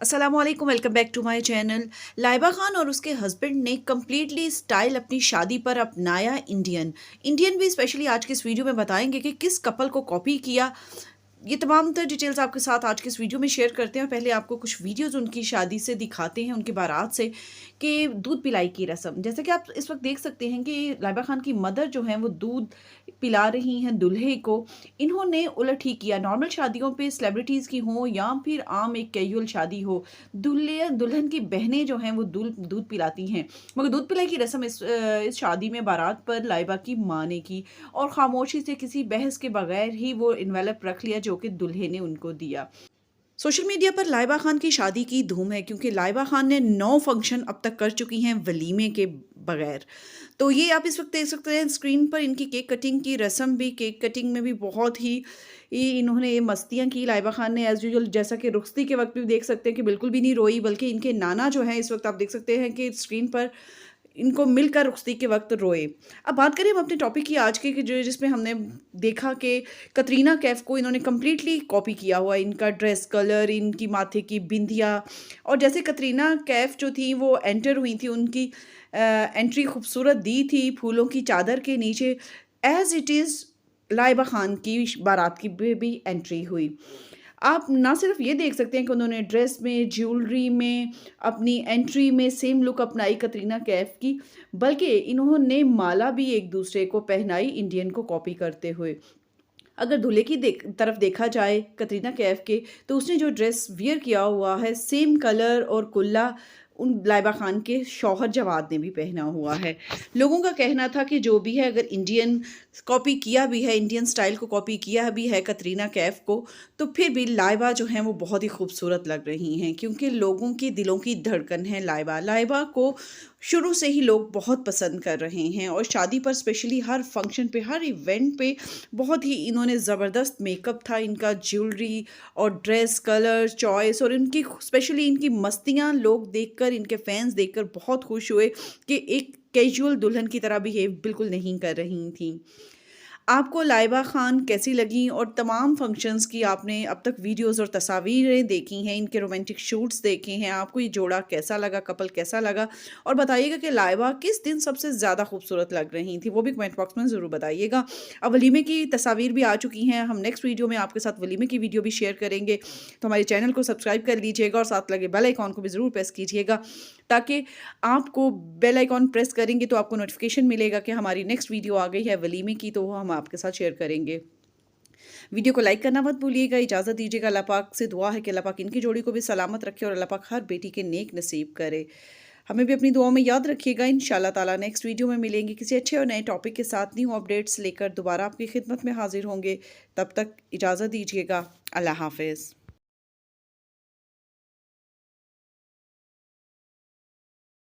अस्सलामुअलैकुम, welcome back to my channel. Laiba Khan और उसके हस्बैंड ने कम्प्लीटली स्टाइल अपनी शादी पर अपनाया इंडियन। इंडियन भी स्पेशली आज के इस वीडियो में बताएंगे कि किस कपल को कॉपी किया। ये तमाम तर डिटेल्स आपके साथ आज के इस वीडियो में शेयर करते हैं। पहले आपको कुछ वीडियोस उनकी शादी से दिखाते हैं, उनकी बारात से, कि दूध पिलाई की रस्म। जैसे कि आप इस वक्त देख सकते हैं कि लाइबा खान की मदर जो हैं वो दूध पिला रही हैं दूल्हे को। इन्होंने उलट ही किया। नॉर्मल शादियों पे सेलिब्रिटीज़ की हो या फिर आम एक कैजुअल शादी हो, दूल्हे दुल्हन की बहनें जो हैं वो दूध पिलाती हैं, मगर दूध पिलाई की रस्म इस शादी में बारात पर लाइबा की माँ ने की और खामोशी से किसी बहस के बगैर ही वो इन्वेलप रख लिया जो कि दूल्हे ने उनको दिया। सोशल मीडिया पर लाइबा खान की शादी की धूम है क्योंकि लाइबा खान ने 9 फंक्शन अब तक कर चुकी हैं वलीमे के बगैर। तो ये आप इस वक्त देख सकते हैं स्क्रीन पर इनकी केक कटिंग की रस्म भी। केक कटिंग में भी बहुत ही इन्होंने ये मस्तियाँ की। लाइबा खान ने एज़ यूजुअल, जैसा कि रुखसती के वक्त भी देख सकते हैं कि बिल्कुल भी नहीं रोई, बल्कि इनके नाना जो हैं इस वक्त आप देख सकते हैं कि स्क्रीन पर इनको मिलकर रुखसती के वक्त रोए। अब बात करें हम अपने टॉपिक की आज की, कि जो जिसमें हमने देखा कि कतरीना कैफ को इन्होंने कम्प्लीटली कॉपी किया हुआ, इनका ड्रेस कलर, इनकी माथे की बिंदिया। और जैसे कतरीना कैफ जो थी वो एंटर हुई थी, उनकी एंट्री खूबसूरत दी थी फूलों की चादर के नीचे। As it is Laiba Khan की बारात की भी एंट्री हुई। आप ना सिर्फ ये देख सकते हैं कि उन्होंने ड्रेस में, ज्वेलरी में, अपनी एंट्री में सेम लुक अपनाई कतरीना कैफ की, बल्कि इन्होंने माला भी एक दूसरे को पहनाई इंडियन को कॉपी करते हुए। अगर दूल्हे की तरफ देखा जाए कतरीना कैफ के, तो उसने जो ड्रेस वियर किया हुआ है सेम कलर और कुल्ला उन लाइबा खान के शौहर जवाद ने भी पहना हुआ है। लोगों का कहना था कि जो भी है, अगर इंडियन कॉपी किया भी है, इंडियन स्टाइल को कॉपी किया भी है कतरीना कैफ को, तो फिर भी लाइबा जो हैं वो बहुत ही खूबसूरत लग रही हैं, क्योंकि लोगों की दिलों की धड़कन है लाइबा। लाइबा को शुरू से ही लोग बहुत पसंद कर रहे हैं और शादी पर स्पेशली हर फंक्शन पे, हर इवेंट पे बहुत ही इन्होंने ज़बरदस्त मेकअप था इनका, ज्वेलरी और ड्रेस कलर चॉइस, और इनकी स्पेशली इनकी मस्तियाँ लोग देखकर, इनके फैंस देखकर बहुत खुश हुए कि एक कैजुअल दुल्हन की तरह बिहेव बिल्कुल नहीं कर रही थी। आपको लाइबा खान कैसी लगी? और तमाम फंक्शंस की आपने अब तक वीडियोस और तस्वीरें देखी हैं, इनके रोमांटिक शूट्स देखे हैं, आपको ये जोड़ा कैसा लगा, कपल कैसा लगा? और बताइएगा कि लाइबा किस दिन सबसे ज़्यादा खूबसूरत लग रही थी, वो भी कमेंट बॉक्स में ज़रूर बताइएगा। अब वलीमे की तस्वीर भी आ चुकी हैं, हम नेक्स्ट वीडियो में आपके साथ वलीमे की वीडियो भी शेयर करेंगे। तो हमारे चैनल को सब्सक्राइब कर लीजिएगा और साथ लगे बेल आइकॉन को भी ज़रूर प्रेस कीजिएगा, ताकि आपको बेल आइकॉन प्रेस करेंगे तो आपको नोटिफिकेशन मिलेगा कि हमारी नेक्स्ट वीडियो आ गई है वलीमे की, तो वो हम आपके साथ शेयर करेंगे। वीडियो को लाइक करना मत भूलिएगा। इजाज़त दीजिएगा। अल्लाह पाक से दुआ है कि अल्लाह पाक इनकी जोड़ी को भी सलामत रखे और अल्लाह पाक हर बेटी के नेक नसीब करे। हमें भी अपनी दुआओं में याद रखिएगा। इंशाल्लाह ताला नेक्स्ट वीडियो में मिलेंगे किसी अच्छे और नए टॉपिक के साथ, न्यू अपडेट्स लेकर दोबारा आपकी खिदमत में हाजिर होंगे। तब तक इजाज़त दीजिएगा। अल्लाह हाफ़िज़।